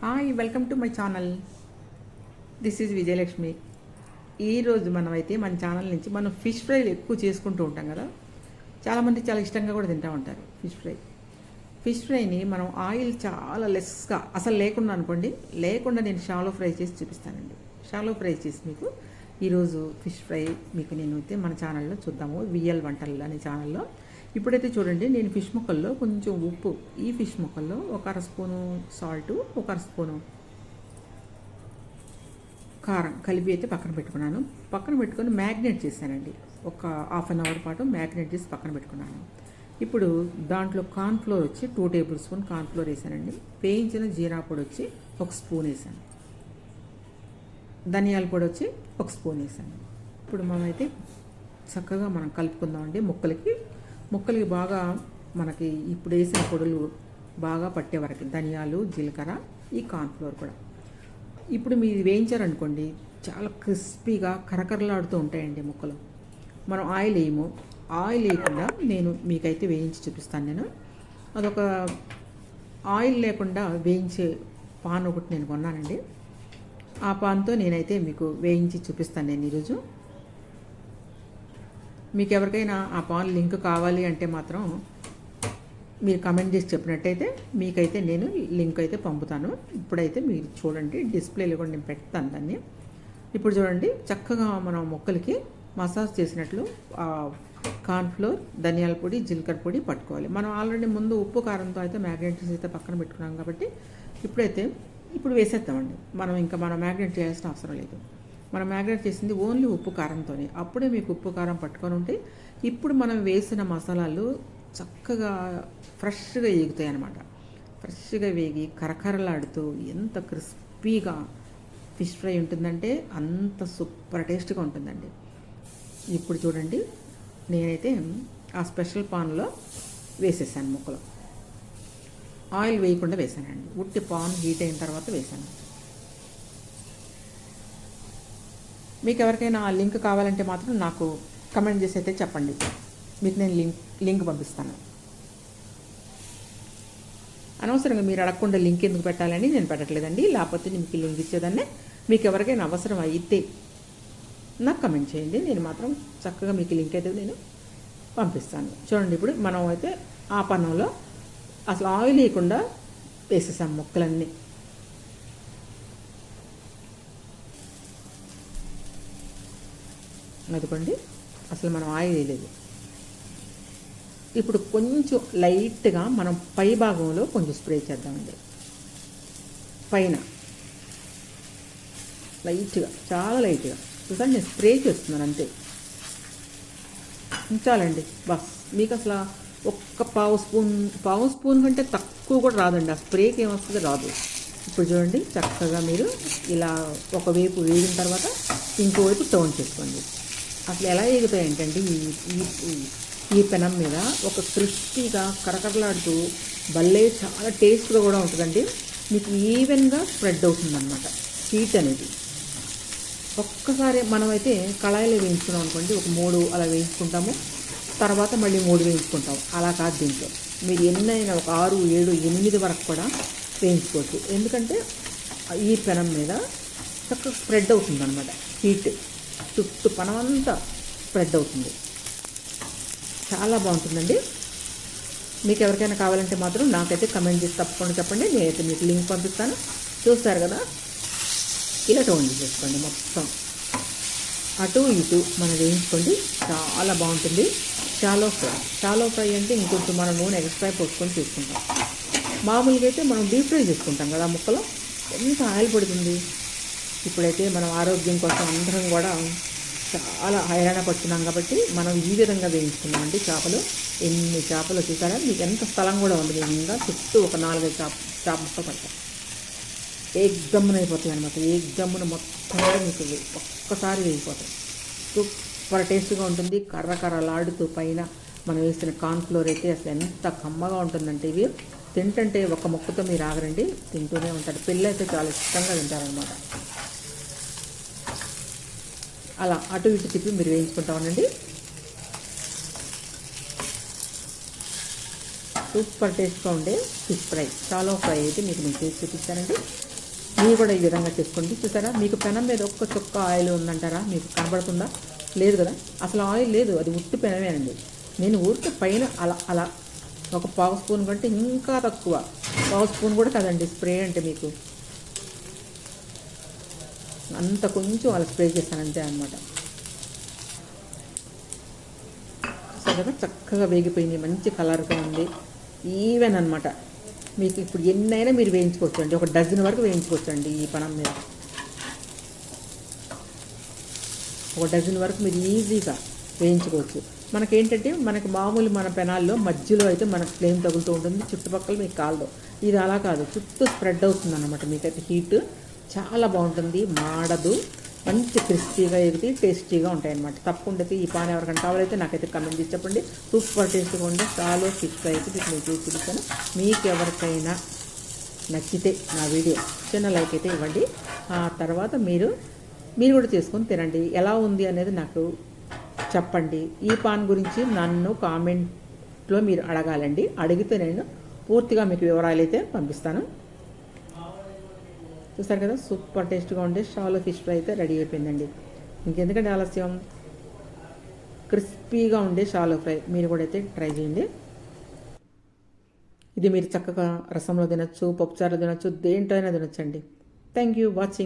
Hi, welcome to my channel. This is Vijayalakshmi. ఈరోజు మనమైతే మన ఛానల్ నుంచి మనం ఫిష్ ఫ్రైలు ఎక్కువ చేసుకుంటూ ఉంటాం కదా. చాలామంది చాలా ఇష్టంగా కూడా తింటూ ఉంటారు ఫిష్ ఫ్రైని మనం ఆయిల్ చాలా లెస్గా అసలు లేకుండా అనుకోండి, లేకుండా నేను షాలో ఫ్రై చేసి చూపిస్తానండి. షాలో ఫ్రై చేసి మీకు ఈరోజు ఫిష్ ఫ్రై మీకు నేను అయితే మన ఛానల్లో చూద్దాము, విఎల్ వంటలు అనే ఛానల్లో. ఇప్పుడైతే చూడండి, నేను ఫిష్ ముక్కల్లో కొంచెం ఉప్పు, ఈ ఫిష్ ముక్కల్లో ఒక అర స్పూను సాల్టు, ఒక అర స్పూను కారం కలిపి అయితే పక్కన పెట్టుకున్నాను. పక్కన పెట్టుకొని మ్యాగ్నేట్ చేశానండి. ఒక హాఫ్ అన్ అవర్ పాటు మ్యాగ్నేట్ చేసి పక్కన పెట్టుకున్నాను. ఇప్పుడు దాంట్లో కార్న్ఫ్లోర్ వచ్చి 2 టేబుల్ స్పూన్ కార్న్ఫ్లోర్ వేసానండి. వేయించిన జీరా పొడి వచ్చి 1 స్పూన్ వేసాను. ధనియాల పొడి వచ్చి 1 స్పూన్ వేసాను. ఇప్పుడు మనమైతే చక్కగా మనం కలుపుకుందామండి. ముక్కలకి బాగా మనకి ఇప్పుడు వేసిన పొడులు బాగా పట్టే వరకు, ధనియాలు, జీలకర్ర, ఈ కార్న్ఫ్లోర్ కూడా. ఇప్పుడు మీరు వేయించారనుకోండి, చాలా క్రిస్పీగా కరకరలాడుతూ ఉంటాయండి ముక్కలు. మనం ఆయిల్ వేయము, ఆయిల్ వేయకుండా నేను మీకైతే వేయించి చూపిస్తాను. నేను అదొక ఆయిల్ లేకుండా వేయించే పాన్ ఒకటి నేను కొన్నానండి. ఆ పాన్తో నేనైతే మీకు వేయించి చూపిస్తాను నేను ఈరోజు. మీకు ఎవరికైనా ఆ పాన్ లింక్ కావాలి అంటే మాత్రం మీరు కమెంట్ చేసి చెప్పినట్టయితే మీకైతే నేను లింక్ అయితే పంపుతాను. ఇప్పుడైతే మీరు చూడండి, డిస్ప్లేలో కూడా నేను పెడతాను దాన్ని. ఇప్పుడు చూడండి, చక్కగా మనం ముక్కలకి మసాజ్ చేసినట్లు కార్న్ఫ్లోర్, ధనియాల పొడి, జీలకర్ర పొడి పట్టుకోవాలి. మనం ఆల్రెడీ ముందు ఉప్పు కారంతో అయితే మ్యాగ్నేట్ చేసి అయితే పక్కన పెట్టుకున్నాం కాబట్టి ఇప్పుడు వేసేద్దామండి. మనం మ్యాగ్నేట్ చేయాల్సిన అవసరం లేదు. మనం మ్యాగ్నేట్ చేసింది ఓన్లీ ఉప్పు కారంతోనే. అప్పుడే మీకు ఉప్పు కారం పట్టుకొని ఉంటే ఇప్పుడు మనం వేసిన మసాలాలు చక్కగా ఫ్రెష్గా వేగుతాయి అన్నమాట. ఫ్రెష్గా వేగి కరకరలాడుతూ ఎంత క్రిస్పీగా ఫిష్ ఫ్రై ఉంటుందంటే అంత సూపర్ టేస్ట్గా ఉంటుందండి. ఇప్పుడు చూడండి, నేనైతే ఆ స్పెషల్ పాన్లో వేసేసాను ముక్కలు. ఆయిల్ వేయకుండా వేసానండి, ఉట్టి పాన్ హీట్ అయిన తర్వాత వేసాను. మీకు ఎవరికైనా ఆ లింక్ కావాలంటే మాత్రం నాకు కమెంట్ చేసి అయితే చెప్పండి, మీకు నేను లింక్ పంపిస్తాను. అనవసరంగా మీరు అడగకుండా లింక్ ఎందుకు పెట్టాలని నేను పెట్టట్లేదండి. లేకపోతే మీకు లింక్ ఇచ్చేదాన్ని. మీకు ఎవరికైనా అవసరం అయితే నాకు కమెంట్ చేయండి, నేను మాత్రం చక్కగా మీకు లింక్ అయితే నేను పంపిస్తాను. చూడండి, ఇప్పుడు మనం అయితే ఆ పన్నంలో అసలు ఆయిల్ వేయకుండా వేసేసాం ముక్కలన్నీ. అదిగోండి, అసలు మనం ఆయిల్ వేయలేదు. ఇప్పుడు కొంచెం లైట్గా మనం పై భాగంలో కొంచెం స్ప్రే చేద్దామండి. పైన లైట్గా, చాలా లైట్గా చూసాను, నేను స్ప్రే చేస్తున్నాను అంతే. ఉంచాలండి బస్. మీకు అసలు ఒక్క పావు స్పూన్ కంటే తక్కువ కూడా రాదండి. ఆ స్ప్రేకి ఏమొస్తుంది, రాదు. ఇప్పుడు చూడండి, చక్కగా మీరు ఇలా ఒకవైపు వేగిన తర్వాత ఇంకోవైపు టర్న్ చేసుకోండి. అసలు ఎలా ఎగుతాయి ఏంటంటే ఈ పెనం మీద ఒక క్రిస్పీగా కరకరలాడుతూ భలే చాలా టేస్ట్గా కూడా ఉంటుందండి. మీకు ఈవెన్గా స్ప్రెడ్ అవుతుందన్నమాట హీట్ అనేది. ఒక్కసారి మనమైతే కళాయిలో వేయించుకున్నాం అనుకోండి, ఒక 3 అలా వేయించుకుంటాము, తర్వాత మళ్ళీ 3 వేయించుకుంటాం. అలా కాదు, దీంట్లో మీరు ఎన్నైనా ఒక 6, 7, 8 వరకు కూడా వేయించుకోవచ్చు. ఎందుకంటే ఈ పెనం మీద చక్కగా స్ప్రెడ్ అవుతుందన్నమాట హీట్, చుట్టూ పనమంతా స్ప్రెడ్ అవుతుంది. చాలా బాగుంటుందండి. మీకు ఎవరికైనా కావాలంటే మాత్రం నాకైతే కమెంట్ చేసి తప్పకుండా చెప్పండి, నేనైతే మీకు లింక్ పంపిస్తాను. చూస్తారు కదా, ఇలా టోన్ చేసుకోండి. మొత్తం అటు ఇటు మనం వేయించుకోండి, చాలా బాగుంటుంది. షాలో ఫ్రై అంటే ఇంకొంచెం మనం నూనె ఎక్స్ట్రా పోసుకొని చేసుకుంటాం. మామూలుగా అయితే మనం డీప్ ఫ్రై చేసుకుంటాం కదా, ముక్కలో ఎంత ఆయిల్ పడుతుంది. ఇప్పుడైతే మనం ఆరోగ్యం కోసం అందరం కూడా చాలా హైరాణ పడుతున్నాం కాబట్టి మనం ఈ విధంగా వేయించుకున్నామండి. చేపలు ఎన్ని చేపలు చూసారా, మీకు ఎంత స్థలం కూడా ఉంది. ఇంకా చుట్టూ ఒక 4-5 చేప ముక్కలు పడతాయి. ఏకదమ్మున అయిపోతాయి అనమాట. ఏకదమ్మున మొత్తం మీకు ఒక్కసారి వేయిపోతాయి. సూపర్ టేస్ట్గా ఉంటుంది. కర్రలాడుతూ పైన మనం వేసిన కార్న్ఫ్లోర్ అయితే అసలు ఎంత కమ్మగా ఉంటుందంటే, ఇవి తింటుంటే ఒక ముక్కతో మీరు ఆగరండి, తింటూనే ఉంటారు. పిల్లలు అయితే చాలా ఇష్టంగా తింటారనమాట. అలా అటు ఇటు తిప్పి మీరు వేయించుకుంటామనండి. సూపర్ టేస్ట్గా ఉండే ఫిష్ ఫ్రై, షాలో ఫ్రై అయితే మీకు నేను చేసి చూపిస్తానండి. మీరు కూడా ఈ విధంగా చేసుకోండి. చూసారా, మీకు పెనం మీద ఒక్క చుక్క ఆయిల్ ఉందంటారా? మీకు కనబడుతుందా? లేదు కదా, అసలు ఆయిల్ లేదు, అది ఉత్తి పెనమేనండి. నేను ఊరికే పైన అలా అలా ఒక పావు స్పూన్ కంటే ఇంకా తక్కువ, పావు స్పూన్ కూడా కాదండి స్ప్రే అంటే, మీకు అంత కొంచెం అలా స్ప్రే చేస్తాను అంతే అనమాట. చక్కగా చక్కగా వేగిపోయింది, మంచి కలర్గా ఉంది, ఈవెన్ అనమాట. మీకు ఇప్పుడు ఎన్నైనా మీరు వేయించుకోవచ్చు అండి, ఒక డజన్ వరకు వేయించుకోవచ్చు అండి ఈ పనం మీద. ఒక డజన్ వరకు మీరు ఈజీగా వేయించుకోవచ్చు. మనకేంటంటే మనకు మామూలు మన పెనాల్లో మధ్యలో అయితే మనకు ఫ్లేమ్ తగులుతూ ఉంటుంది, చుట్టుపక్కల మీకు కాలదు. ఇది అలా కాదు, చుట్టూ స్ప్రెడ్ అవుతుంది అన్నమాట. మీకైతే హీట్ చాలా బాగుంటుంది, మాడదు, మంచి క్రిస్పీగా ఎగితే టేస్టీగా ఉంటాయి అన్నమాట. తప్పకుండా ఈ పాన్ ఎవరికైనా కావాలైతే నాకైతే కమెంట్ చేసి చెప్పండి. సూపర్ టేస్ట్గా ఉండే చాలా ఫిష్ ఫ్రై అయితే మీకు నేను చేసి చూపిస్తాను. మీకు ఎవరికైనా నచ్చితే నా వీడియో చిన్న లైక్ అయితే ఇవ్వండి. ఆ తర్వాత మీరు కూడా చేసుకొని తినండి. ఎలా ఉంది అనేది నాకు చెప్పండి. ఈ పాన్ గురించి నన్ను కామెంట్లో మీరు అడగాలండి, అడిగితే నేను పూర్తిగా మీకు వివరాలు అయితే పంపిస్తాను. చూసారు కదా, సూపర్ టేస్ట్గా ఉండే షాలో ఫిష్ ఫ్రై అయితే రెడీ అయిపోయిందండి. ఇంకెందుకంటే ఆలస్యం, క్రిస్పీగా ఉండే షాలో ఫ్రై మీరు కూడా అయితే ట్రై చేయండి. ఇది మీరు చక్కగా రసంలో తినచ్చు, పప్పుచారులో తినచ్చు, దేంట్లో అయినా తినొచ్చండి. Thank you watching.